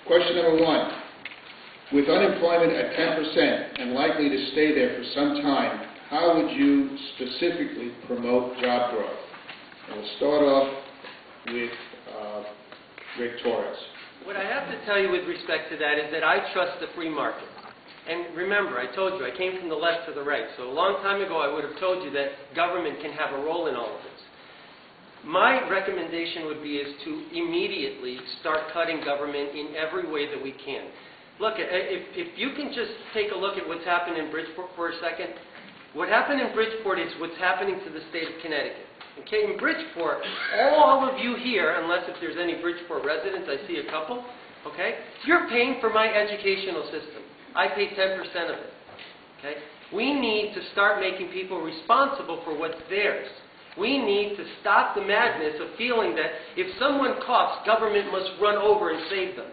Question number 1. With unemployment at 10% and likely to stay there for some time, how would you specifically promote job growth? And we'll start off with Rick Torres. What I have to tell you with respect to that is that I trust the free market. And remember, I told you, I came from the left to the right. So a long time ago, I would have told you that government can have a role in all of this. My recommendation would be is to immediately start cutting government in every way that we can. Look, if you can just take a look at what's happened in Bridgeport for a second, what happened in Bridgeport is what's happening to the state of Connecticut. Okay, in Bridgeport, all of you here, unless if there's any Bridgeport residents, I see a couple, okay, you're paying for my educational system. I pay 10% of it, okay? We need to start making people responsible for what's theirs. We need to stop the madness of feeling that if someone coughs, government must run over and save them.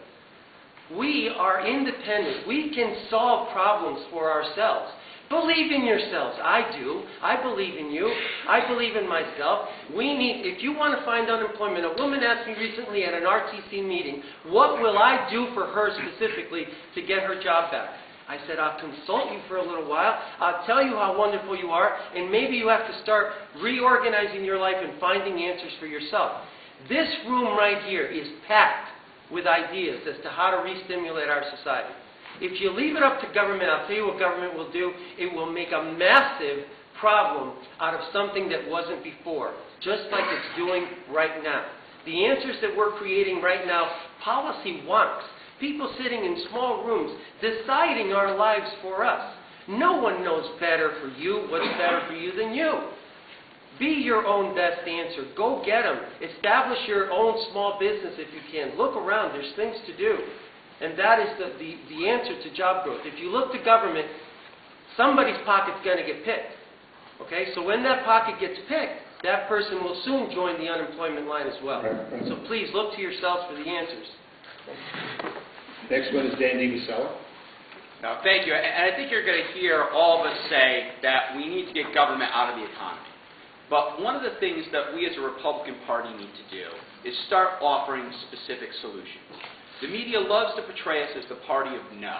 We are independent. We can solve problems for ourselves. Believe in yourselves. I do. I believe in you. I believe in myself. If you want to find unemployment, a woman asked me recently at an RTC meeting, what will I do for her specifically to get her job back? I said, I'll consult you for a little while. I'll tell you how wonderful you are, and maybe you have to start reorganizing your life and finding answers for yourself. This room right here is packed with ideas as to how to re-stimulate our society. If you leave it up to government, I'll tell you what government will do. It will make a massive problem out of something that wasn't before, just like it's doing right now. The answers that we're creating right now, policy wonks. People sitting in small rooms deciding our lives for us. No one knows better for you, what's better for you than you. Be your own best answer. Go get them. Establish your own small business if you can. Look around. There's things to do. And that is the answer to job growth. If you look to government, somebody's pocket's going to get picked. Okay? So when that pocket gets picked, that person will soon join the unemployment line as well. Right. So please look to yourselves for the answers. Next one is Dan DiMasella. Now, thank you. And I think you're going to hear all of us say that we need to get government out of the economy. But one of the things that we as a Republican Party need to do is start offering specific solutions. The media loves to portray us as the party of no.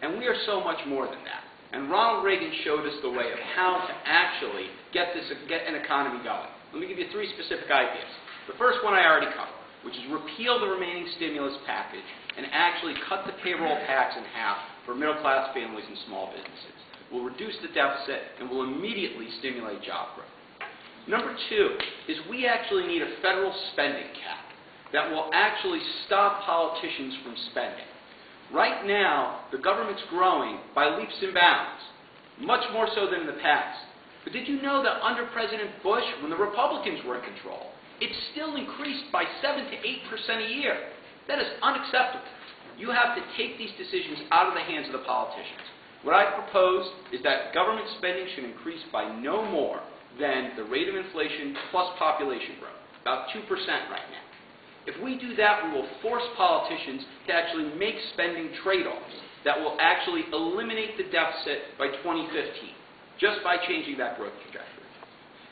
And we are so much more than that. And Ronald Reagan showed us the way of how to actually get an economy going. Let me give you 3 specific ideas. The first one I already covered, which is repeal the remaining stimulus package and actually cut the payroll tax in half for middle-class families and small businesses. We'll reduce the deficit and will immediately stimulate job growth. Number 2 is we actually need a federal spending cap that will actually stop politicians from spending. Right now, the government's growing by leaps and bounds, much more so than in the past. But did you know that under President Bush, when the Republicans were in control, it still increased by 7 to 8% a year? That is unacceptable. You have to take these decisions out of the hands of the politicians. What I propose is that government spending should increase by no more than the rate of inflation plus population growth, about 2% right now. If we do that, we will force politicians to actually make spending trade-offs that will actually eliminate the deficit by 2015, just by changing that growth trajectory.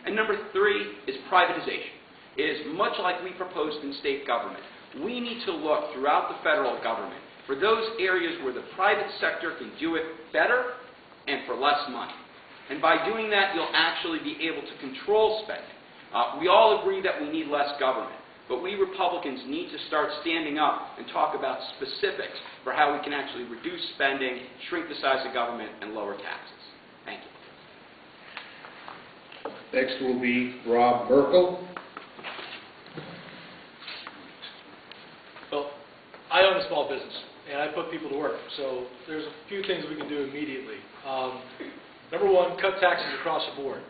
And number 3 is privatization. It is much like we proposed in state government. We need to look throughout the federal government for those areas where the private sector can do it better and for less money. And by doing that, you'll actually be able to control spending. We all agree that we need less government, but we Republicans need to start standing up and talk about specifics for how we can actually reduce spending, shrink the size of government, and lower taxes. Thank you. Next will be Rob Merkel. Well, I own a small business, and I put people to work. So there's a few things we can do immediately. Number 1, cut taxes across the board.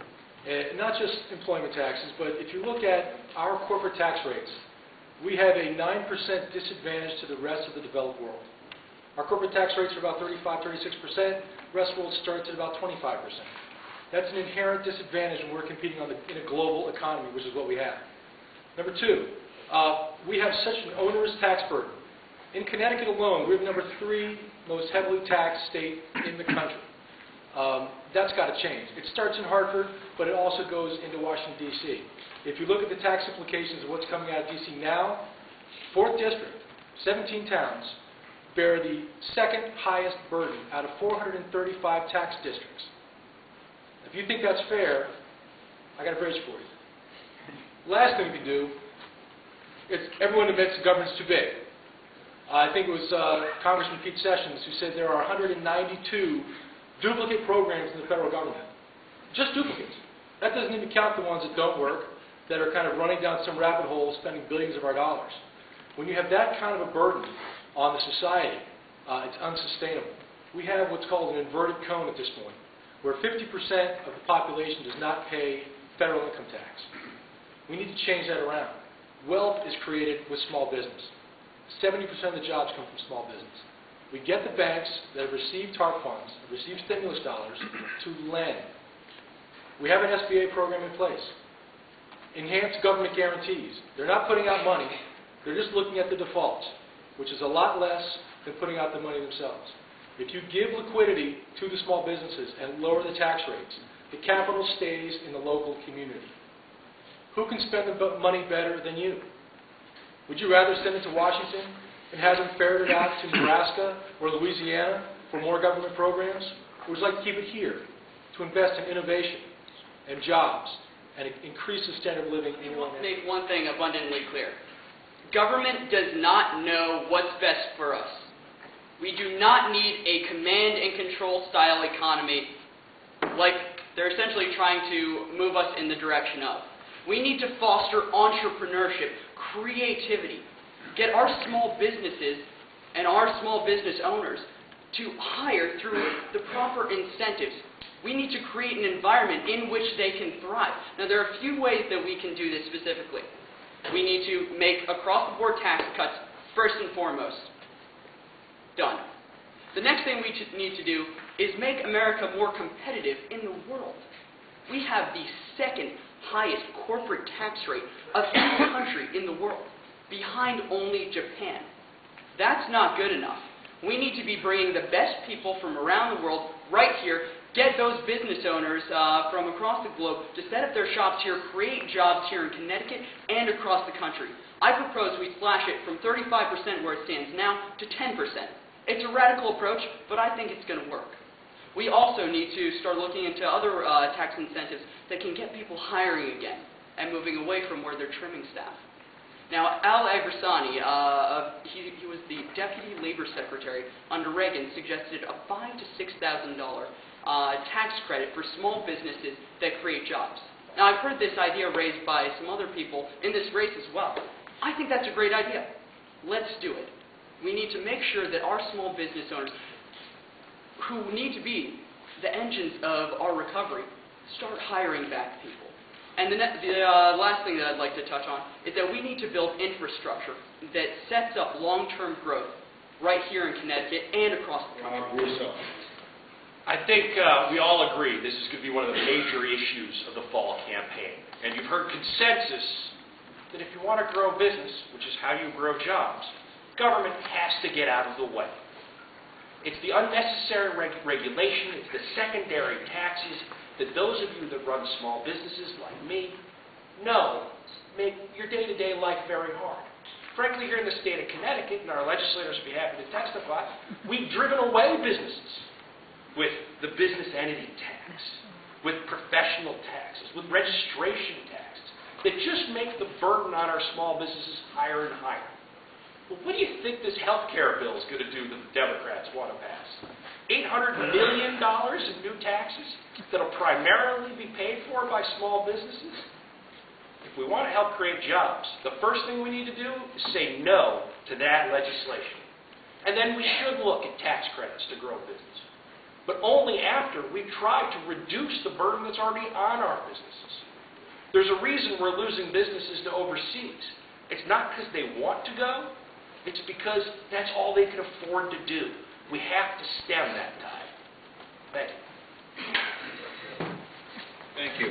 And not just employment taxes, but if you look at our corporate tax rates, we have a 9% disadvantage to the rest of the developed world. Our corporate tax rates are about 35, 36%. The rest of the world starts at about 25%. That's an inherent disadvantage when we're competing in a global economy, which is what we have. Number 2, we have such an onerous tax burden. In Connecticut alone, we're the number 3 most heavily taxed state in the country. That's got to change. It starts in Hartford, but it also goes into Washington, D.C. If you look at the tax implications of what's coming out of D.C. now, 4th District, 17 towns, bear the second highest burden out of 435 tax districts. If you think that's fair, I got a bridge for you. Last thing we can do is everyone admits the government's too big. I think it was Congressman Pete Sessions who said there are 192 duplicate programs in the federal government. Just duplicates. That doesn't even count the ones that don't work, that are kind of running down some rabbit hole, spending billions of our dollars. When you have that kind of a burden on the society, it's unsustainable. We have what's called an inverted cone at this point, where 50% of the population does not pay federal income tax. We need to change that around. Wealth is created with small business. 70% of the jobs come from small business. We get the banks that have received TARP funds, have received stimulus dollars, to lend. We have an SBA program in place. Enhanced government guarantees. They're not putting out money, they're just looking at the defaults, which is a lot less than putting out the money themselves. If you give liquidity to the small businesses and lower the tax rates, the capital stays in the local community. Who can spend the money better than you? Would you rather send it to Washington and have them ferret it out to Nebraska or Louisiana for more government programs? Or would you like to keep it here to invest in innovation and jobs and increase the standard of living in your own area? Make one thing abundantly clear. Government does not know what's best for us. We do not need a command and control style economy like they're essentially trying to move us in the direction of. We need to foster entrepreneurship, creativity, get our small businesses and our small business owners to hire through the proper incentives. We need to create an environment in which they can thrive. Now, there are a few ways that we can do this specifically. We need to make across-the-board tax cuts first and foremost. Done. The next thing we need to do is make America more competitive in the world. We have the second highest corporate tax rate of any country in the world, behind only Japan. That's not good enough. We need to be bringing the best people from around the world right here, get those business owners from across the globe to set up their shops here, create jobs here in Connecticut and across the country. I propose we slash it from 35% where it stands now to 10%. It's a radical approach, but I think it's going to work. We also need to start looking into other tax incentives that can get people hiring again and moving away from where they're trimming staff. Now, Al Agrisani, he was the Deputy Labor Secretary under Reagan, suggested a $5,000 to $6,000 tax credit for small businesses that create jobs. Now, I've heard this idea raised by some other people in this race as well. I think that's a great idea. Let's do it. We need to make sure that our small business owners, who need to be the engines of our recovery, start hiring back people. And the last thing that I'd like to touch on is that we need to build infrastructure that sets up long-term growth right here in Connecticut and across the country. I think we all agree this is going to be one of the major issues of the fall campaign. And you've heard consensus that if you want to grow business, which is how you grow jobs, government has to get out of the way. It's the unnecessary regulation, it's the secondary taxes that those of you that run small businesses like me know make your day-to-day life very hard. Frankly, here in the state of Connecticut, and our legislators will be happy to testify, we've driven away businesses with the business entity tax, with professional taxes, with registration taxes, that just make the burden on our small businesses higher and higher. Well, what do you think this health care bill is going to do that the Democrats want to pass? $800 million in new taxes that will primarily be paid for by small businesses? If we want to help create jobs, the first thing we need to do is say no to that legislation. And then we should look at tax credits to grow business. But only after we've tried to reduce the burden that's already on our businesses. There's a reason we're losing businesses to overseas. It's not because they want to go. It's because that's all they can afford to do. We have to stem that tide. Thank you. Thank you.